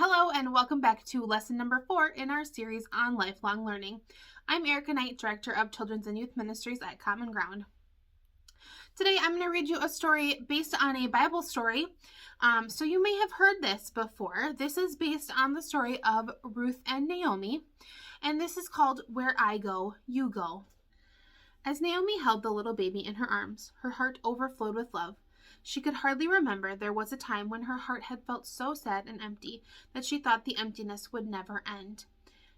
Hello and welcome back to lesson number 4 in our series on lifelong learning. I'm Erica Knight, Director of Children's and Youth Ministries at Common Ground. Today I'm going to read you a story based on a Bible story. So you may have heard this before. This is based on the story of Ruth and Naomi, and this is called Where I Go, You Go. As Naomi held the little baby in her arms, her heart overflowed with love. She could hardly remember there was a time when her heart had felt so sad and empty that she thought the emptiness would never end.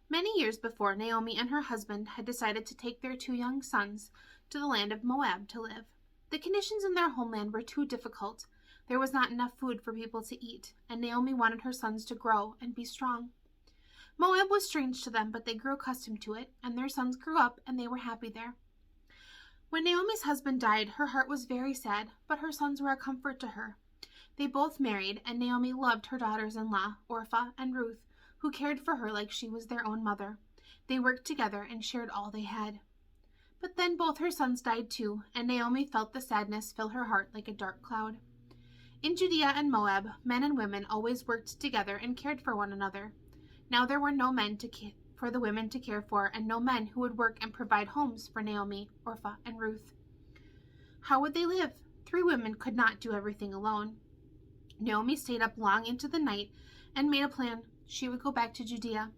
Many years before, Naomi and her husband had decided to take their 2 young sons to the land of Moab to live. The conditions in their homeland were too difficult. There was not enough food for people to eat, and Naomi wanted her sons to grow and be strong. Moab was strange to them, but they grew accustomed to it, and their sons grew up and they were happy there. When Naomi's husband died, her heart was very sad, but her sons were a comfort to her. They both married, and Naomi loved her daughters-in-law, Orpah and Ruth, who cared for her like she was their own mother. They worked together and shared all they had. But then both her sons died too, and Naomi felt the sadness fill her heart like a dark cloud. In Judea and Moab, men and women always worked together and cared for one another. Now there were no men for the women to care for, and no men who would work and provide homes for Naomi, Orpah, and Ruth. How would they live? 3 women could not do everything alone. Naomi stayed up long into the night and made a plan. She would go back to Judea.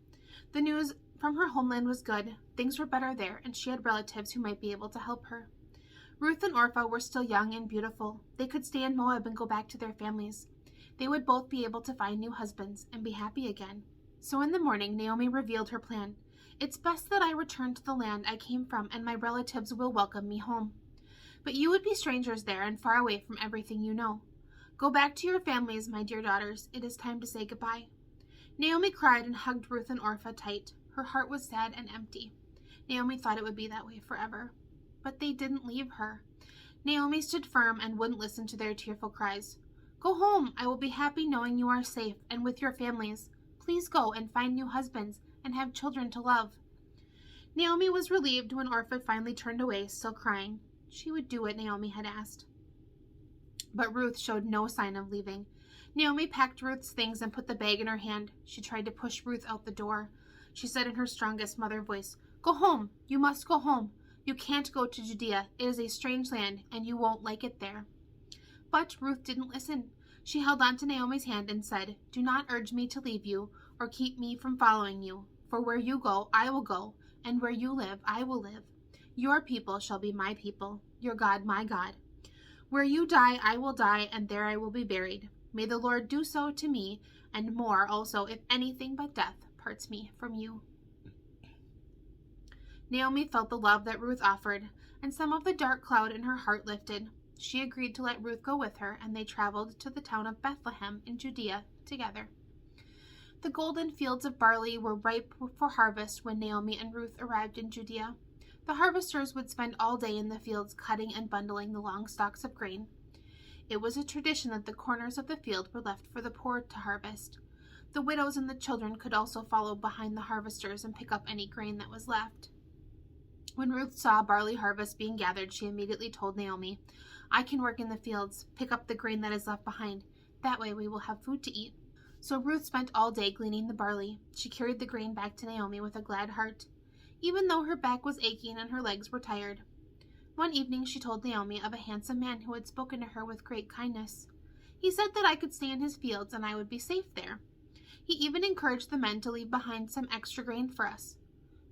The news from her homeland was good. Things were better there, and she had relatives who might be able to help her. Ruth and Orpah were still young and beautiful. They could stay in Moab and go back to their families. They would both be able to find new husbands and be happy again. So in the morning, Naomi revealed her plan. It's best that I return to the land I came from, and my relatives will welcome me home. But you would be strangers there and far away from everything you know. Go back to your families, my dear daughters. It is time to say goodbye. Naomi cried and hugged Ruth and Orpah tight. Her heart was sad and empty. Naomi thought it would be that way forever. But they didn't leave her. Naomi stood firm and wouldn't listen to their tearful cries. Go home. I will be happy knowing you are safe and with your families. Please go and find new husbands and have children to love. Naomi was relieved when Orpah finally turned away, still crying. She would do what Naomi had asked. But Ruth showed no sign of leaving. Naomi packed Ruth's things and put the bag in her hand. She tried to push Ruth out the door. She said in her strongest mother voice, Go home. You must go home. You can't go to Judea. It is a strange land, and you won't like it there. But Ruth didn't listen. She held on to Naomi's hand and said, Do not urge me to leave you or keep me from following you. For where you go, I will go, and where you live, I will live. Your people shall be my people, your God, my God. Where you die, I will die, and there I will be buried. May the Lord do so to me, and more also, if anything but death parts me from you. Naomi felt the love that Ruth offered, and some of the dark cloud in her heart lifted. She agreed to let Ruth go with her, and they traveled to the town of Bethlehem in Judea together. The golden fields of barley were ripe for harvest when Naomi and Ruth arrived in Judea. The harvesters would spend all day in the fields cutting and bundling the long stalks of grain. It was a tradition that the corners of the field were left for the poor to harvest. The widows and the children could also follow behind the harvesters and pick up any grain that was left. When Ruth saw barley harvest being gathered, she immediately told Naomi, I can work in the fields, pick up the grain that is left behind. That way we will have food to eat. So Ruth spent all day gleaning the barley. She carried the grain back to Naomi with a glad heart, even though her back was aching and her legs were tired. One evening she told Naomi of a handsome man who had spoken to her with great kindness. He said that I could stay in his fields and I would be safe there. He even encouraged the men to leave behind some extra grain for us.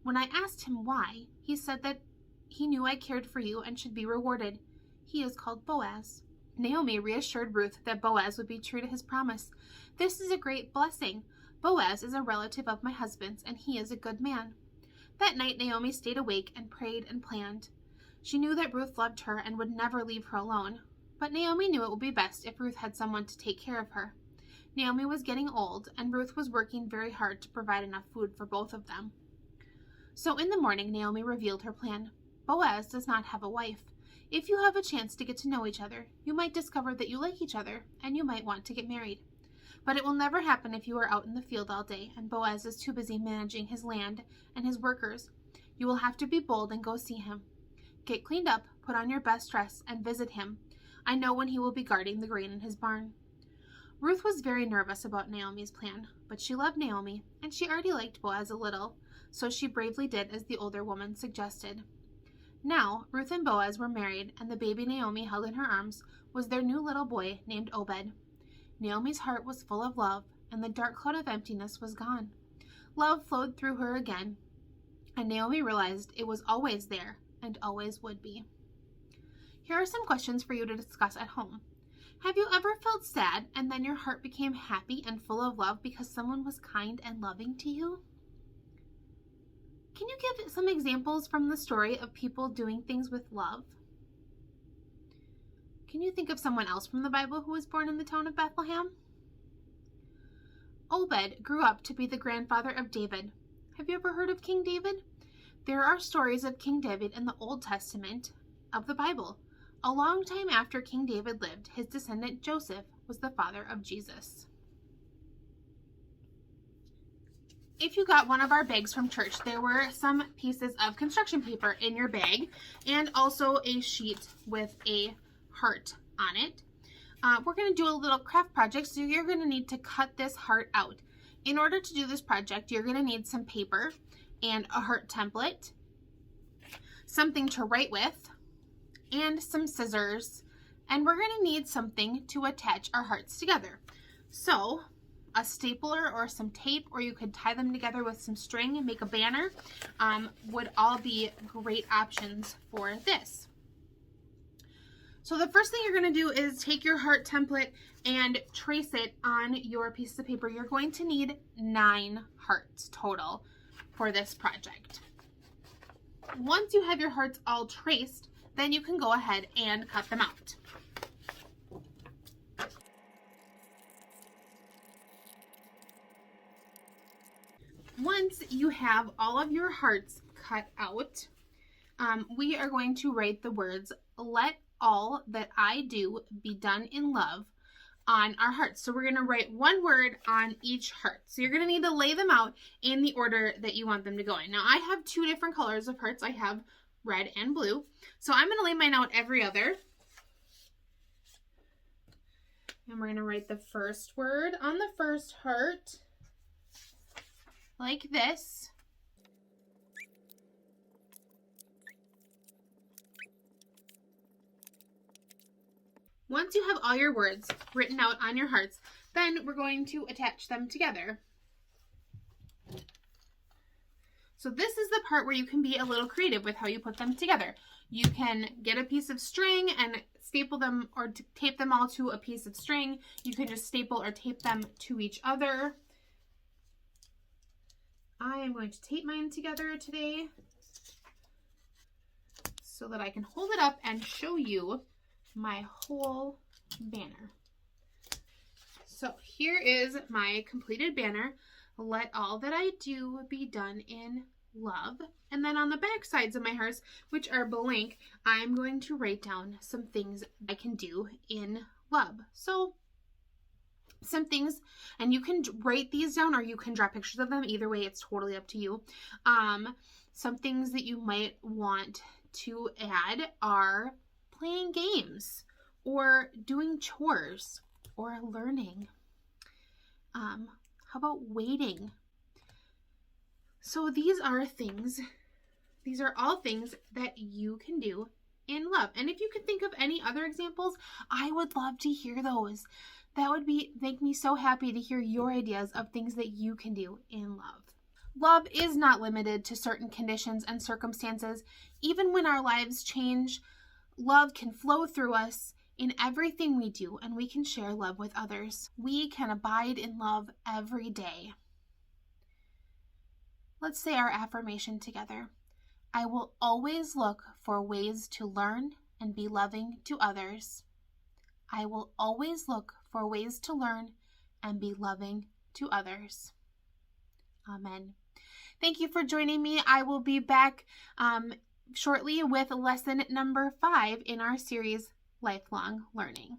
When I asked him why, he said that he knew I cared for you and should be rewarded. He is called Boaz. Naomi reassured Ruth that Boaz would be true to his promise. This is a great blessing. Boaz is a relative of my husband's, and he is a good man. That night Naomi stayed awake and prayed and planned. She knew that Ruth loved her and would never leave her alone. But Naomi knew it would be best if Ruth had someone to take care of her. Naomi was getting old, and Ruth was working very hard to provide enough food for both of them. So in the morning, Naomi revealed her plan. Boaz does not have a wife. If you have a chance to get to know each other, you might discover that you like each other, and you might want to get married. But it will never happen if you are out in the field all day, and Boaz is too busy managing his land and his workers. You will have to be bold and go see him. Get cleaned up, put on your best dress, and visit him. I know when he will be guarding the grain in his barn. Ruth was very nervous about Naomi's plan, but she loved Naomi, and she already liked Boaz a little, so she bravely did as the older woman suggested. Now, Ruth and Boaz were married, and the baby Naomi held in her arms was their new little boy named Obed. Naomi's heart was full of love, and the dark cloud of emptiness was gone. Love flowed through her again, and Naomi realized it was always there and always would be. Here are some questions for you to discuss at home. Have you ever felt sad and then your heart became happy and full of love because someone was kind and loving to you? Can you give some examples from the story of people doing things with love? Can you think of someone else from the Bible who was born in the town of Bethlehem? Obed grew up to be the grandfather of David. Have you ever heard of King David? There are stories of King David in the Old Testament of the Bible. A long time after King David lived, his descendant Joseph was the father of Jesus. If you got one of our bags from church, there were some pieces of construction paper in your bag and also a sheet with a heart on it. We're going to do a little craft project, so you're going to need to cut this heart out. In order to do this project, you're going to need some paper and a heart template, something to write with, and some scissors, and we're going to need something to attach our hearts together. So, a stapler or some tape, or you could tie them together with some string and make a banner, would all be great options for this. So the first thing you're going to do is take your heart template and trace it on your piece of paper. You're going to need 9 hearts total for this project. Once you have your hearts all traced, then you can go ahead and cut them out. Once you have all of your hearts cut out, we are going to write the words, "Let all that I do be done in love," on our hearts. So we're going to write one word on each heart. So you're going to need to lay them out in the order that you want them to go in. Now I have 2 different colors of hearts. I have red and blue. So I'm going to lay mine out every other. And we're going to write the first word on the first heart, like this. Once you have all your words written out on your hearts, then we're going to attach them together. So this is the part where you can be a little creative with how you put them together. You can get a piece of string and staple them or tape them all to a piece of string. You can just staple or tape them to each other. I am going to tape mine together today so that I can hold it up and show you my whole banner. So here is my completed banner. Let all that I do be done in love. And then on the back sides of my hearts, which are blank, I'm going to write down some things I can do in love. So some things, and you can write these down or you can draw pictures of them. Either way, it's totally up to you. Some things that you might want to add are playing games or doing chores or learning. How about waiting? So these are all things that you can do in love. And if you could think of any other examples, I would love to hear those. That would make me so happy to hear your ideas of things that you can do in love. Love is not limited to certain conditions and circumstances. Even when our lives change, love can flow through us in everything we do, and we can share love with others. We can abide in love every day. Let's say our affirmation together. I will always look for ways to learn and be loving to others. I will always look for ways to learn and be loving to others. Amen. Thank you for joining me. I will be back shortly with lesson number 5 in our series, Lifelong Learning.